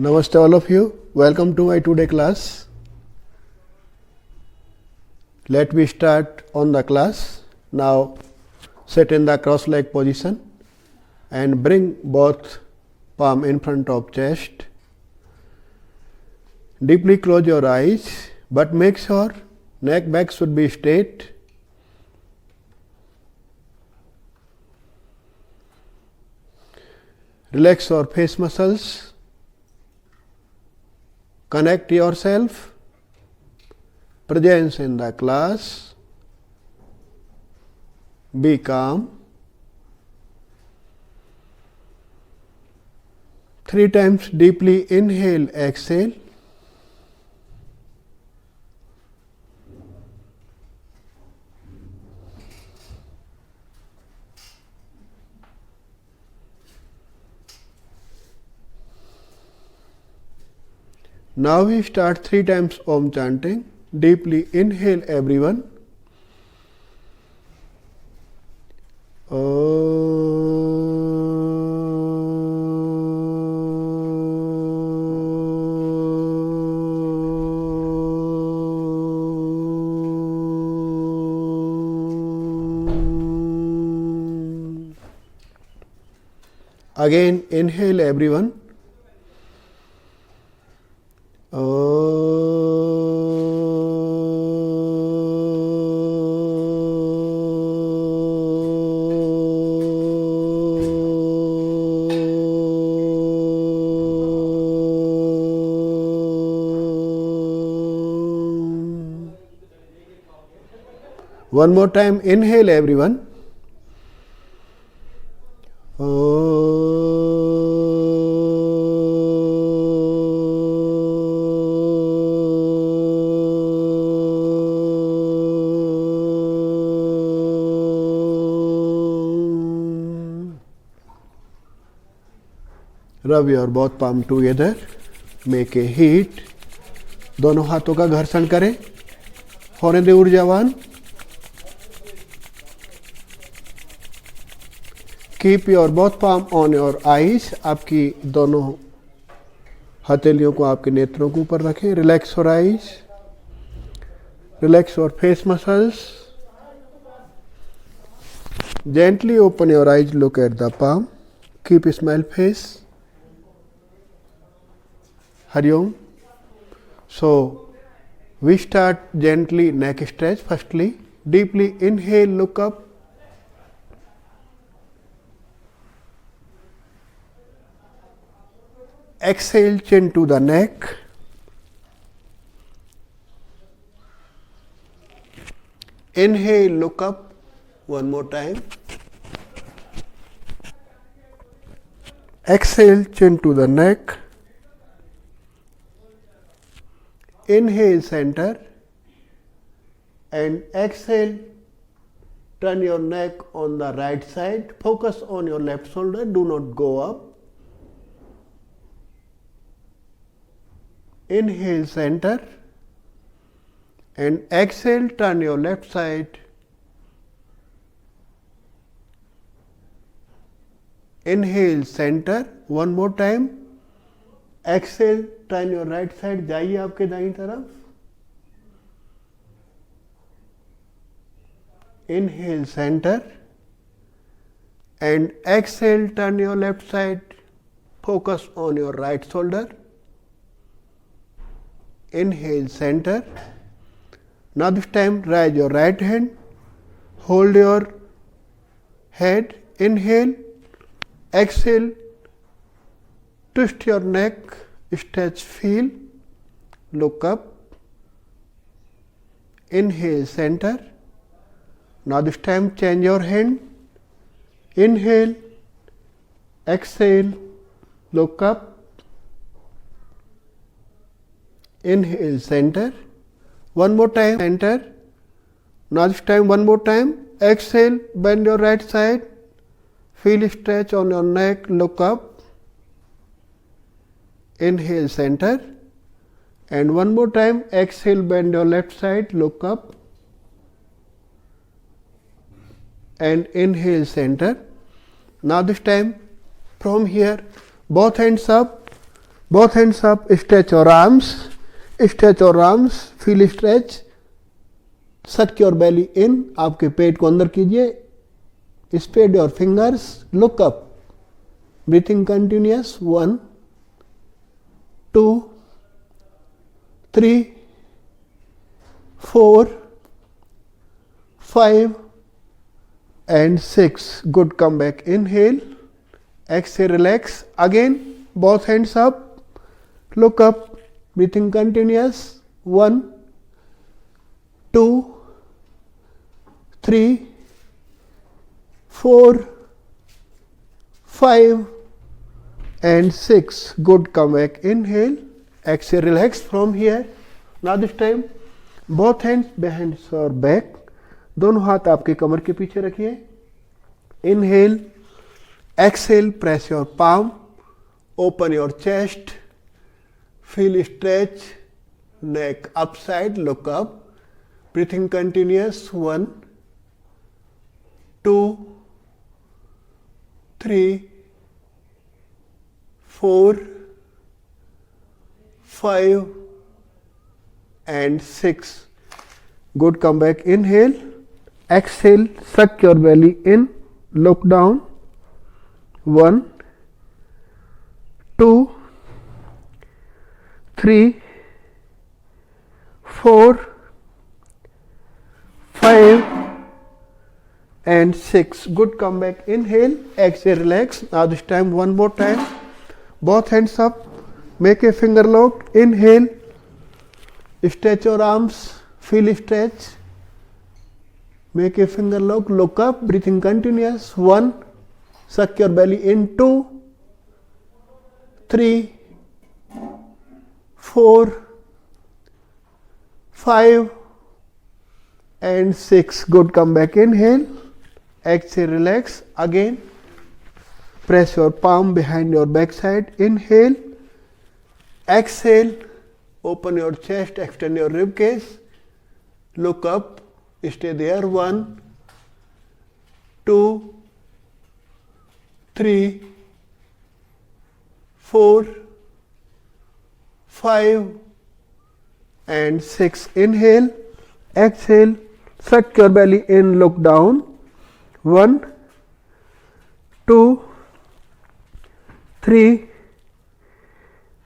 Namaste all of you. Welcome to my today class. Let me start on the class. Now sit in the cross leg position and bring both palm in front of chest. Deeply close your eyes, but make sure neck back should be straight. Relax your face muscles. Connect yourself. Presence in the class. Be calm. 3 times deeply inhale, exhale. Now we start 3 times Om chanting. Deeply inhale everyone. Again inhale everyone. One more time, inhale everyone. Rub your both palm together. Make a heat. दोनों हाथों का घर्षण करें. होने दे ऊर्जावान. Keep your both palm on your eyes. आपकी दोनों हथेलियों को आपके नेत्रों के ऊपर रखें. Relax your eyes. Relax your face muscles. Gently open your eyes. Look at the palm. Keep a smile face. Hari Om. So we start gently neck stretch. Firstly, deeply inhale, look up. Exhale, chin to the neck. Inhale, look up. One more time. Exhale, chin to the neck. Inhale, center. And exhale, turn your neck on the right side. Focus on your left shoulder. Do not go up. Inhale, center. And exhale, turn your left side. Inhale, center. One more time. Exhale, turn your right side. जाइए आपके दाईं तरफ. Inhale, center. And exhale, turn your left side. Focus on your right shoulder. Inhale, center. Now this time raise your right hand. Hold your head. Inhale. Exhale. Twist your neck. Stretch, feel. Look up. Inhale, center. Now this time change your hand. Inhale. Exhale. Look up. Inhale, center. One more time, center. Now this time one more time. Exhale, bend your right side. Feel stretch on your neck. Look up. Inhale, center. And one more time. Exhale, bend your left side. Look up. And inhale, center. Now this time from here, both hands up. both hands up, stretch your arms, feel stretch, suck your belly in, आपके पेट को अंदर कीजिए, spread your fingers, look up, breathing continuous, 1, 2, 3, 4, 5 and 6. Good, come back, inhale, exhale, relax, again both hands up, look up, breathing continuous, 1, 2, 3, 4, 5 and 6. Good, come back, inhale, exhale, relax from here. Now this time both hands behind your back, दोनों हाथ आपके कमर के पीछे रखिए. Inhale, exhale, press your palm, open your chest, feel stretch, neck upside, look up, breathing continuous, 1, 2, 3, 4, 5 and 6. Good, come back, inhale, exhale, suck your belly in, look down, 1, 2, 3, 4, 5 and 6. Good, come back, inhale, exhale, relax. Now this time one more time, both hands up, make a finger lock, inhale, stretch your arms, feel stretch, make a finger lock, look up, breathing continuous, 1, suck your belly in, 2, 3, 4, 5 and 6. Good, come back, inhale, exhale, relax, again press your palm behind your backside, inhale, exhale, open your chest, extend your rib cage, look up, stay there, 1, 2, 3, 4, 5 and 6. Inhale, exhale, suck your belly in, look down, 1, 2, 3,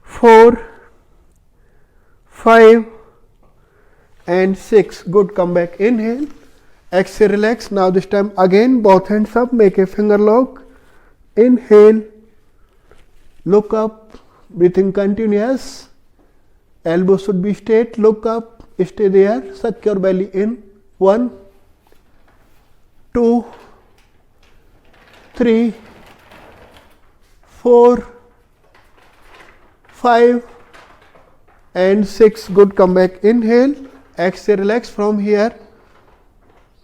4, 5 and 6. Good, come back, inhale, exhale, relax. Now this time again both hands up, make a finger lock, inhale, look up, breathing continuous, elbow should be straight, look up, stay there, suck your belly in, 1, 2, 3, 4, 5 and 6. Good, come back, inhale, exhale, relax from here,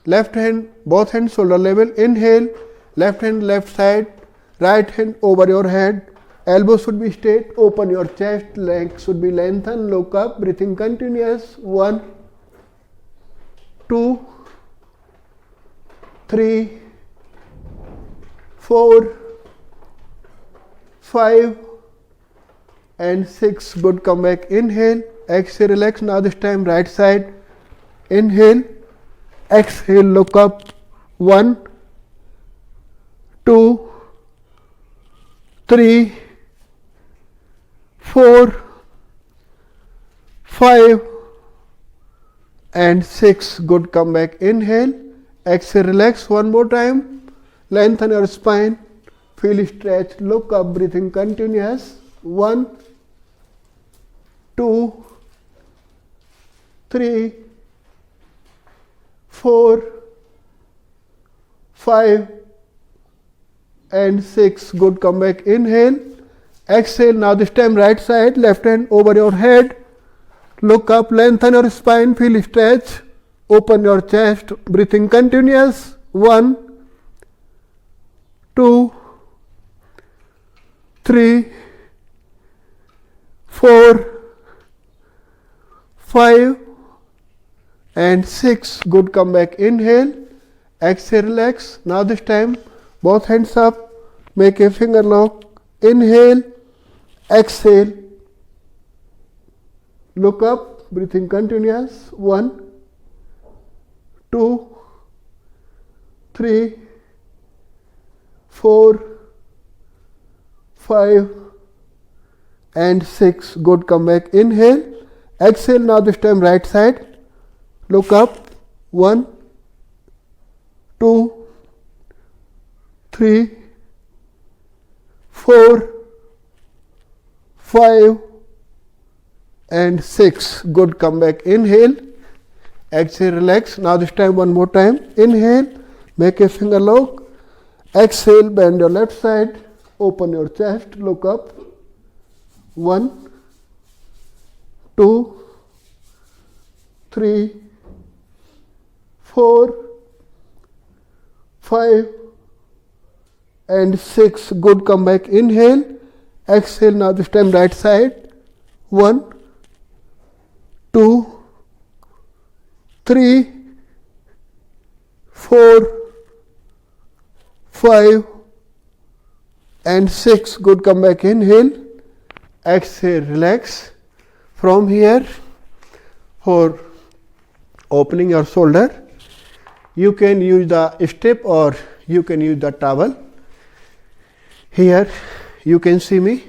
left hand, both hands shoulder level, inhale, left hand left side, right hand over your head, elbow should be straight, open your chest, legs should be lengthened, look up, breathing continuous, 1, 2, 3, 4, 5 and 6. Good, come back, inhale, exhale, relax. Now this time right side, inhale, exhale, look up, 1, 2, 3, 4, 5 and 6. Good, come back, inhale, exhale, relax one more time, lengthen your spine, feel stretch, look up, breathing continuous, 1, 2, 3, 4, 5 and 6. Good, come back, inhale, exhale. Now this time right side, left hand over your head, look up, lengthen your spine, feel stretch, open your chest, breathing continuous, 1, 2, 3, 4, 5 and 6. Good, come back, inhale, exhale, relax. Now this time both hands up, make a finger lock, inhale, exhale, look up, breathing continuous. 1, 2, 3, 4, 5 and 6. Good. Come back. Inhale. Exhale. Now this time right side. Look up. 1, 2, 3, 4, 5 and 6. Good. Come back. Inhale. Exhale. Relax. Now this time one more time. Inhale. Make a finger lock. Exhale. Bend your left side. Open your chest. Look up. 1, 2, 3, 4, 5 and 6. Good. Come back. Inhale. Exhale. Now this time right side. 1, 2, 3, 4, 5 and 6. Good. Come back. Inhale. Exhale. Relax. From here, for opening your shoulder, you can use the strap or you can use the towel. Here you can see me.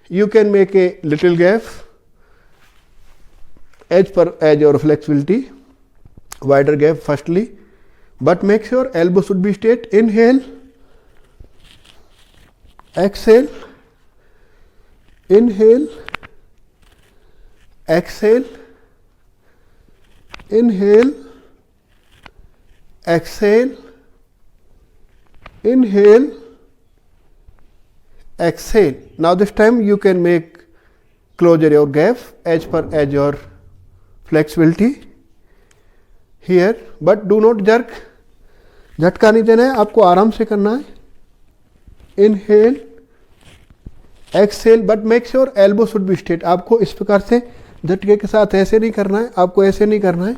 You can make a little gap as per your flexibility, wider gap firstly, but make sure elbow should be straight. Inhale. Exhale. Inhale. Exhale. Inhale. Exhale. Inhale. Exhale. Now this time you can make closure your gap as per your flexibility here, but do not jerk. झटका नहीं देना है, आपको आराम से करना है. Inhale. Exhale, but make sure elbow should be straight. आपको इस प्रकार से झटके के साथ ऐसे नहीं करना है, आपको ऐसे नहीं करना है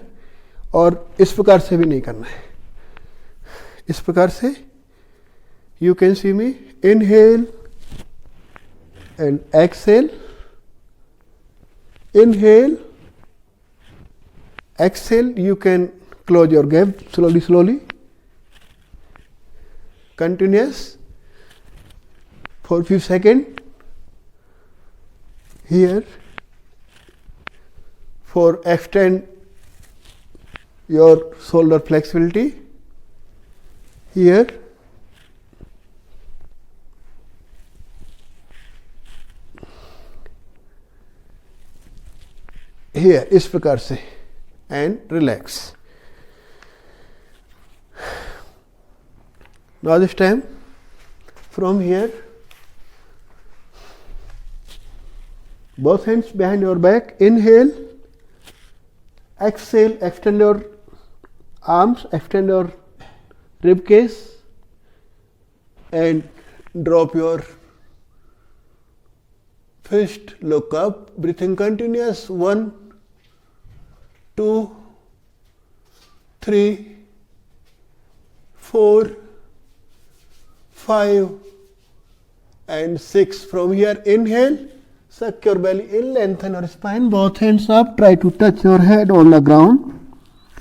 और इस प्रकार से भी नहीं करना है. इस प्रकार से you can see me. Inhale and exhale. Inhale. Exhale. You can close your gap slowly. Continuous for few seconds. Here, for extend your shoulder flexibility. Here, इस प्रकार से and relax. Now this time from here, both hands behind your back. Inhale. Exhale. Extend your arms, extend your rib cage and drop your fist. Look up. Breathing continuous. 1, 2, 3, 4, 5 and 6. From here, inhale. Suck your belly in, lengthen your spine, both hands up, try to touch your head on the ground.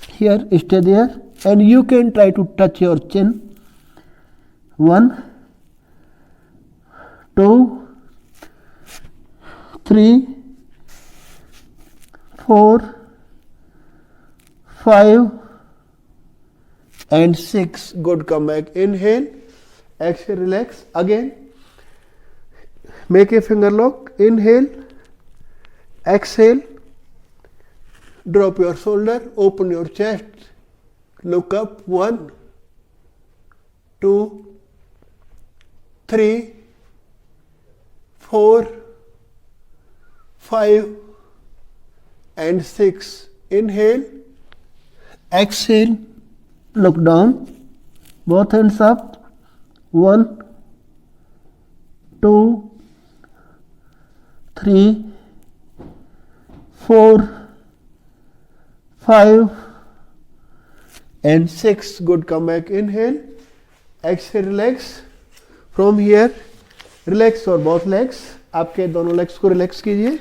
Here, stay there and you can try to touch your chin. 1, 2, 3, 4, 5 and 6. Good. Come back. Inhale. Exhale. Relax. Again. Make a finger lock. Inhale. Exhale. Drop your shoulder. Open your chest. Look up. 1, 2, 3, 4, 5 and 6. Inhale. Exhale. Look down. Both hands up. 1, 2, 3, 4, 5 and 6. Good. Come back. Inhale. Exhale. Relax. From here, relax your both legs. आपके दोनों legs को relax कीजिए.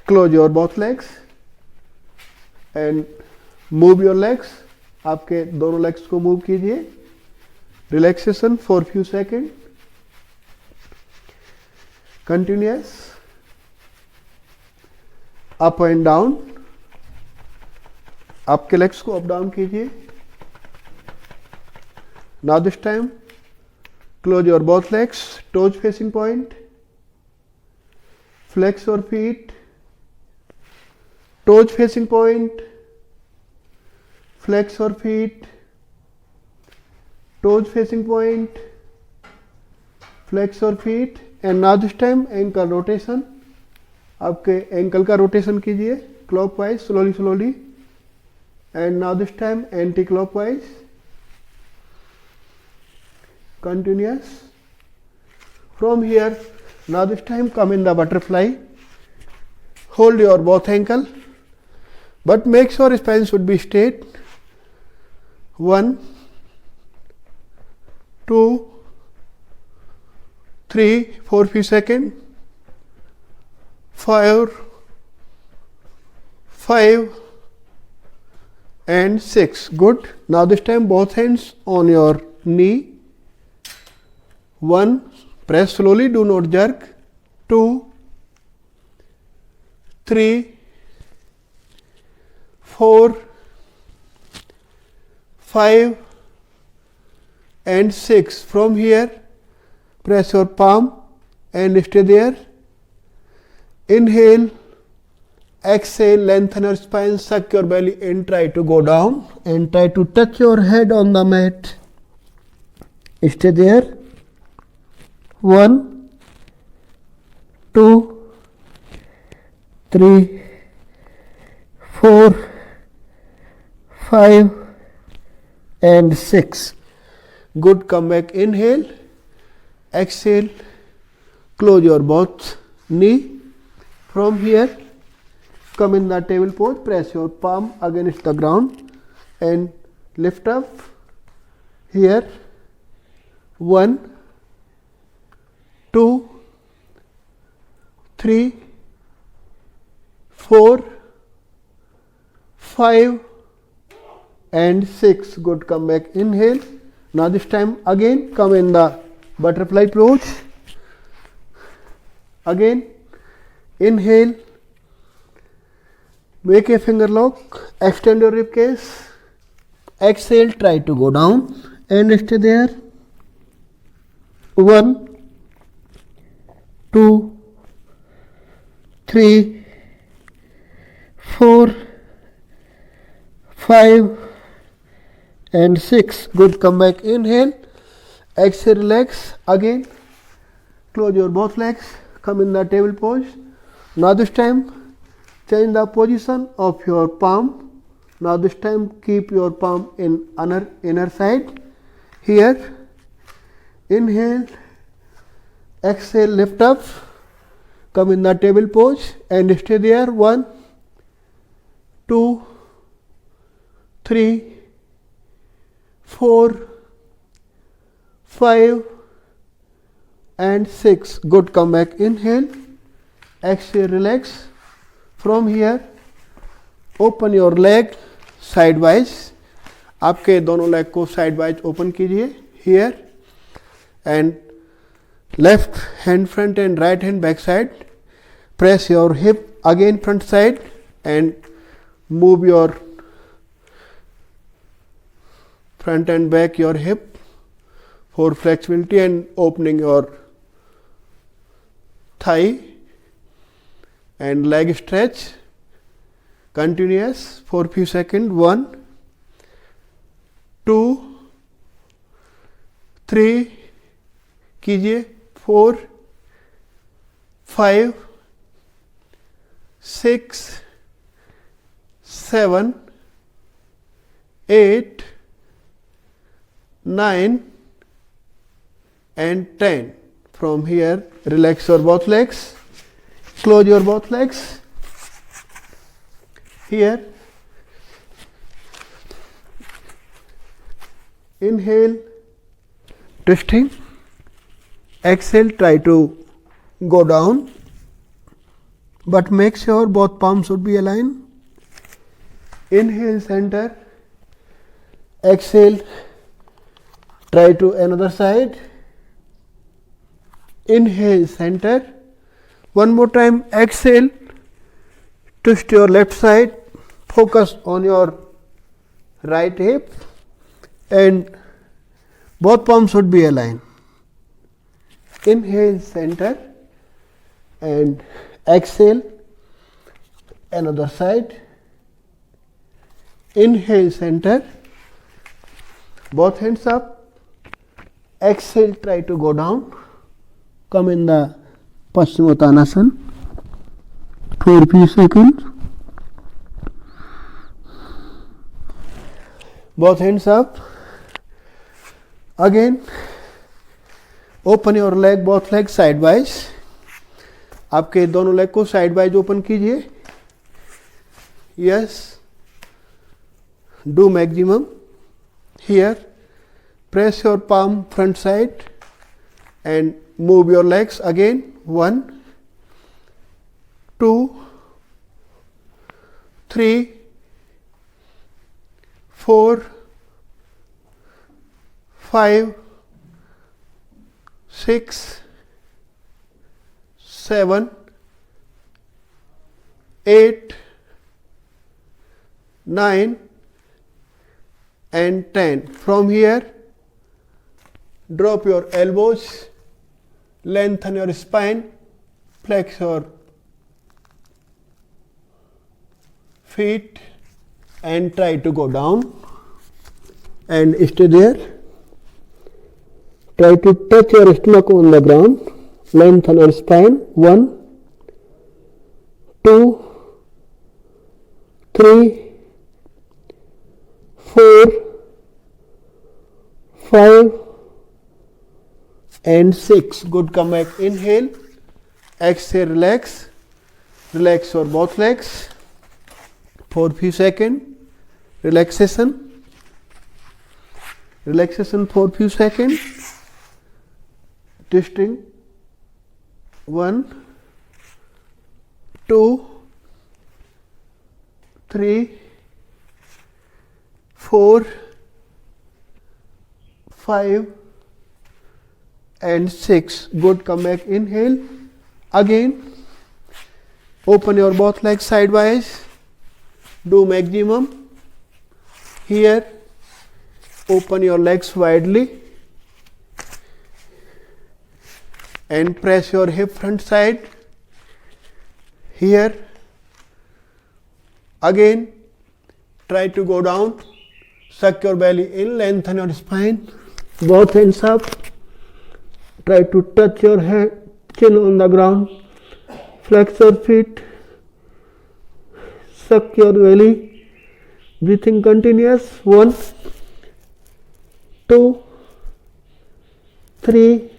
Close your both legs and move your legs. आपके दोनों legs को move कीजिए. Relaxation for few seconds. Continuous. Up and down. आपके legs को up down कीजिए. Now this time close your both legs, toes facing point. Flex your feet, toes facing point. Flex your feet, toes facing point. Flex your feet. And now this time ankle rotation. आपके ankle का rotation कीजिए clockwise, slowly. And now this time anti-clockwise. Continuous. From here, now this time come in the butterfly. Hold your both ankle, but make sure spine should be straight. 1, 2, 3, 4 few seconds. 5, and 6. Good. Now this time both hands on your knee. 1, press slowly, do not jerk. 2, 3, 4, 5 and 6. From here, press your palm and stay there. Inhale, exhale, lengthen your spine, suck your belly and try to go down and try to touch your head on the mat. Stay there. 1, 2, 3, 4, 5 and 6. Good. Come back. Inhale, exhale, close your both knee. From here, come in the table pose, press your palm against the ground and lift up. Here, 1, 2, 3, 4, 5 and 6. Good. Come back. Inhale. Now this time again come in the butterfly pose. Again inhale, make a finger lock, extend your rib cage. Exhale, try to go down and stay there. 1, 2, 3, 4, 5 and 6. Good. Come back. Inhale, exhale, relax. Again close your both legs, come in the table pose. Now this time change the position of your palm. Now this time keep your palm in inner side. Here, inhale, exhale, lift up, come in the table pose and stay there. 1, 2, 3, 4, 5 and 6. Good. Come back. Inhale, exhale, relax. From here, open your leg sidewise. आपके दोनों leg को sideways open कीजिए. Here and left hand front and right hand back side. Press your hip again front side and move your front and back your hip for flexibility and opening your thigh and leg stretch. Continuous for few seconds. 1, 2, 3 कीजिए. 4, 5, 6, 7, 8, 9 and 10. From here, relax your both legs, close your both legs. Here, inhale, twisting, exhale, try to go down but make sure both palms should be aligned. Inhale, center. Exhale, try to another side. Inhale, center. One more time, exhale, twist your left side, focus on your right hip, and both palms should be aligned. Inhale, center, and exhale, another side. Inhale, center, both hands up. Exhale, try to go down. Come in the Paschimottanasana for a few seconds. Both hands up. Again, open your leg, both legs sidewise. आपके दोनों leg को sideways open कीजिए. Yes. Do maximum. Here, press your palm front side and move your legs again. 1, 2, 3, 4, 5, 6, 7, 8, 9, and 10. From here, drop your elbows, lengthen your spine, flex your feet, and try to go down and stay there. Try to touch your stomach on the ground, lengthen your spine. 1, 2, 3, 4, 5, and 6. Good. Come back. Inhale. Exhale. Relax. Relax your both legs for few seconds. Relaxation. Relaxation for few seconds. Twisting. 1, 2, 3, 4, 5, and 6. Good. Come back. Inhale. Again, open your both legs sidewise. Do maximum. Here, open your legs widely and press your hip front side. Here, again, try to go down. Suck your belly in, lengthen your spine. Both hands up. Try to touch your head, chin on the ground. Flex your feet. Suck your belly. Breathing continuous. 1, 2, 3,